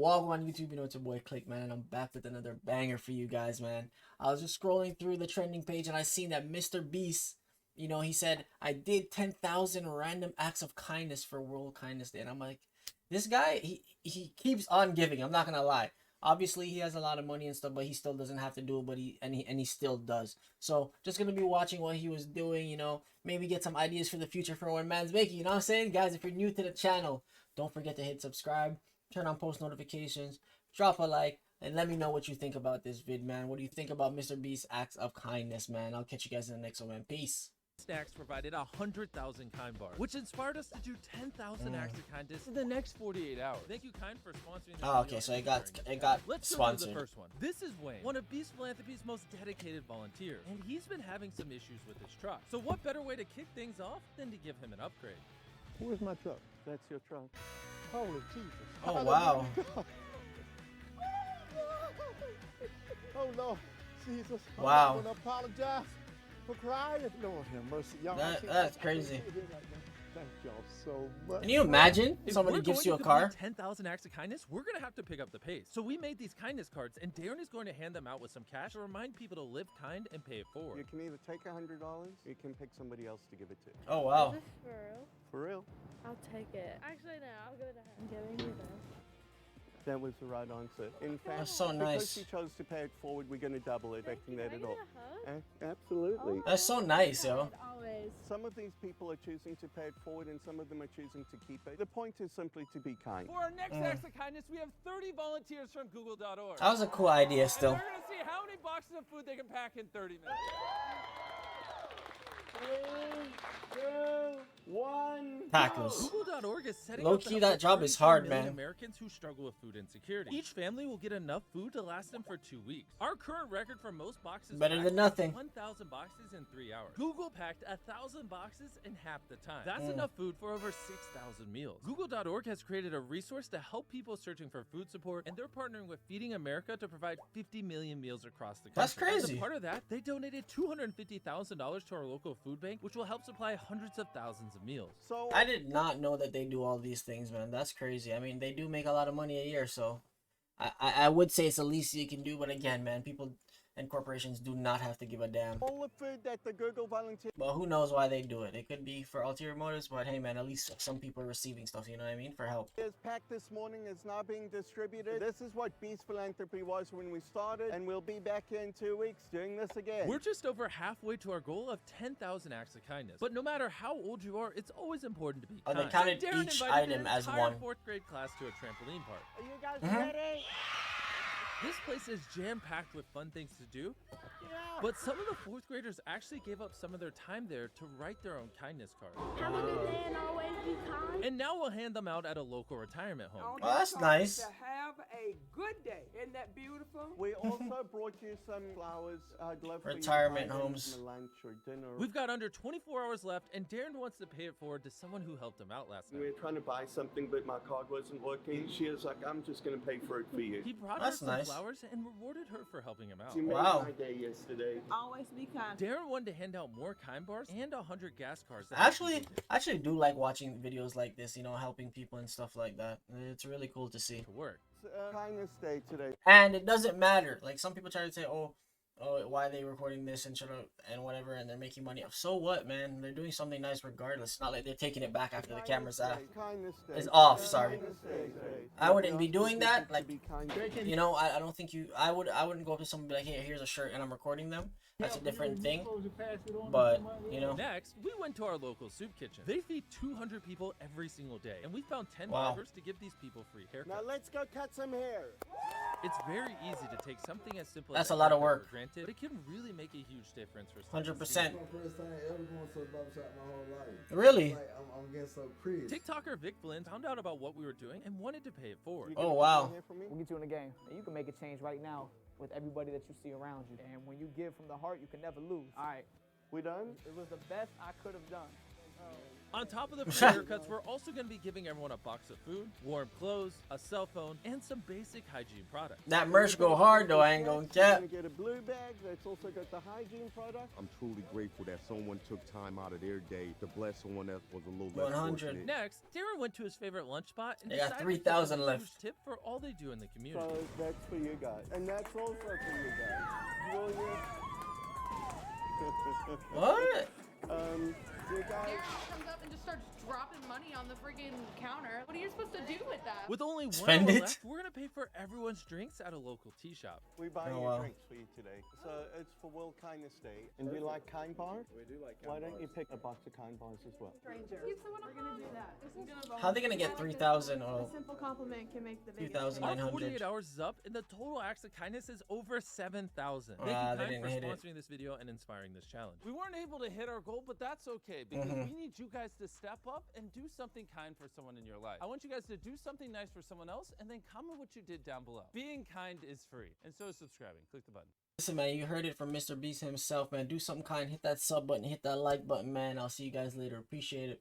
Welcome on YouTube, you know it's your boy Click, man, and I'm back with another banger for you guys, man. I was just scrolling through the trending page and I seen that mrbeast, you know, he said, I did 10,000 random acts of kindness for World Kindness Day. And I'm like, this guy, he keeps on giving, I'm not gonna lie. Obviously, he has a lot of money and stuff, but he still doesn't have to do it, but he still does. So, just gonna be watching what he was doing, you know, maybe get some ideas for the future for when man's making, you know what I'm saying? Guys, if you're new to the channel, don't forget to hit subscribe. Turn on post notifications, drop a like, and let me know what you think about this vid, man. What do you think about mrbeast's acts of kindness, man? I'll catch you guys in the next one, man. Peace. Snacks provided 100,000 Kind bars, which inspired us to do 10,000 acts of kindness in the next 48 hours. Thank you, Kind, for sponsoring this Oh, okay, so it got Let's sponsored. Go to the first one. This is Wayne, one of Beast Philanthropy's most dedicated volunteers, and he's been having some issues with his truck. So what better way to kick things off than to give him an upgrade? Where's my truck? That's your truck. Holy Jesus. Oh, wow. Oh, Lord. Jesus. Wow. I'm going to apologize for crying. Lord have mercy. Y'all, That's crazy. Thank y'all so much. Can you imagine If somebody we're gives going you a to car? complete 10,000 acts of kindness, we're going to have to pick up the pace. So we made these kindness cards, and Darren is going to hand them out with some cash to remind people to live kind and pay it forward. You can either take $100 or you can pick somebody else to give it to. Oh, wow. Is this for real? For real? I'll take it. Actually, no, I'll give it to her. I'm giving you this. That was the right answer. In fact, That's so because nice. she chose to pay it forward, we're going to double it, expecting that at Can I all. get a hug? Absolutely. That's so nice, yo. Always. Some of these people are choosing to pay it forward and some of them are choosing to keep it. The point is simply to be kind. For our next acts of kindness, we have 30 volunteers from Google.org. That was a cool idea And still. we're going to see how many boxes of food they can pack in 30 minutes. 3, 2, 1. Tacos. Google.org is setting Low up to key, help that the job is 34 hard, million man. Americans who struggle with food insecurity. Each family will get enough food to last them for 2 weeks. Our current record for most boxes Better packed than nothing. is 1,000 boxes in 3 hours. Google packed 1,000 boxes in half the time. That's enough food for over 6,000 meals. Google.org has created a resource to help people searching for food support, and they're partnering with Feeding America to provide 50 million meals across the country. That's crazy. As a part of that, they donated $250,000 to our local food bank, which will help supply hundreds of thousands of meals. So I did not know that they do all these things, man. That's crazy. I mean, they do make a lot of money a year, so I would say it's the least you can do. But again, man, people and corporations do not have to give a damn. all the food that the Google volunteer But who knows why they do it? It could be for ulterior motives, but hey, man, at least some people are receiving stuff, you know what I mean? For help. is packed this morning is now being distributed. This is what Beast Philanthropy was when we started, and we'll be back here in 2 weeks doing this again. We're just over halfway to our goal of 10,000 acts of kindness. But no matter how old you are, it's always important to be Oh, kind. they counted Darren each invited item an as entire one. 4th grade class to a trampoline park. Are you guys Mhm. ready? This place is jam-packed with fun things to do, Yeah. but some of the 4th graders actually gave up some of their time there to write their own kindness cards. Have a good day and always be kind. And now we'll hand them out at a local retirement home. Oh, that's nice. To have a good day. Isn't that beautiful? We also brought you some flowers. I'd love for you to Retirement buy them homes. for lunch or dinner. We've got under 24 hours left, and Darren wants to pay it forward to someone who helped him out last We night. were trying to buy something, but my card wasn't working. She was like, I'm just going to pay for it for you. He brought That's her some nice. flowers and rewarded her for helping him out. You made Wow. my day yesterday. Always be kind. Darren wanted to hand out more Kind bars and 100 gas cards. that I actually do like watching videos like this, you know, helping people and stuff like that. It's really cool to see. to work. It's Kindness Day today. And it doesn't matter. Like some people try to say, oh, why are they recording this and whatever, and they're making money. So what, man? They're doing something nice regardless. It's not like they're taking it back after the camera's off. Kindness Day. It's off, sorry. Kindness Day. I wouldn't be doing that. Like, Be kind. you know, I don't think you. I wouldn't go up to someone and be like, hey, here's a shirt, and I'm recording them. That's a different thing. But you know, Next, we went to our local soup kitchen. They feed 200 people every single day, and we found 10 Wow. barbers to give these people free haircuts. Now let's go cut some hair. It's very easy to take something as simple That's as a lot of haircut work. for granted, but it can really make a huge difference for 100%. My first time ever going to a barber shop my whole life. Really? Like, I'm getting so crazy. TikToker Vic Flynn found out about what we were doing and wanted to pay it forward. You Oh, gonna wow. cut hair for me? We'll get you in the game, and you can make a change right now with everybody that you see around you. And when you give from the heart, you can never lose. All right, We done? it was the best I could have done. On top of the free haircuts, we're also going to be giving everyone a box of food, warm clothes, a cell phone, and some basic hygiene products. That merch go hard though, I ain't gonna You're cap. gonna get a blue bag that's also got the hygiene product. I'm truly grateful that someone took time out of their day to bless someone that was a little 100. less fortunate. Next, Darren went to his favorite lunch spot and They got decided to 3,000 give a left. huge tip for all they do in the community. So that's for you guys. And that's also for you guys. Julia. What? You guys. Darren comes up and just starts dropping money on the freaking counter. What are you supposed to do with that? With only 1 Spend hour it. left, we're going to pay for everyone's drinks at a local tea shop. We buy Oh, your wow. drinks for you today. So it's for World Kindness Day. And do you like kind bars? We do like kind bars. Why don't you pick a box of kind bars as well? Stranger. We're gonna do that. How are they gonna get 3,000 or A simple compliment can make the biggest 2,900? Our 48 hours is up, and the total acts of kindness is over 7,000. Thank They you, Kind, didn't for hit it. sponsoring this video and inspiring this challenge. We weren't able to hit our goal, but that's okay, because we need you guys to step up and do something kind for someone in your life. I want you guys to do something nice for someone else, and then comment what you did down below. Being kind is free, and so is subscribing. Click the button. Listen, man, you heard it from Mr. Beast himself, man. Do something kind, hit that sub button, hit that like button, man. I'll see you guys later. Appreciate it.